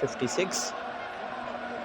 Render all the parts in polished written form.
56۔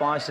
5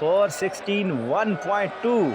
416 1.2،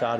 4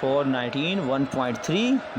419 1.3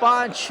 5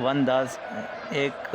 1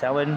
7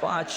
5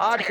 8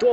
2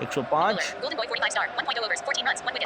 105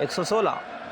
116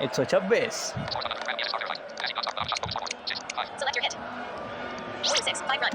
126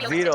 0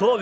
2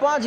5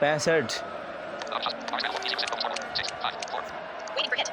65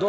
2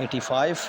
85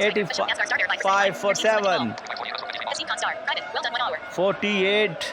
85 for 7 48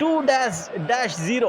2-0.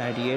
98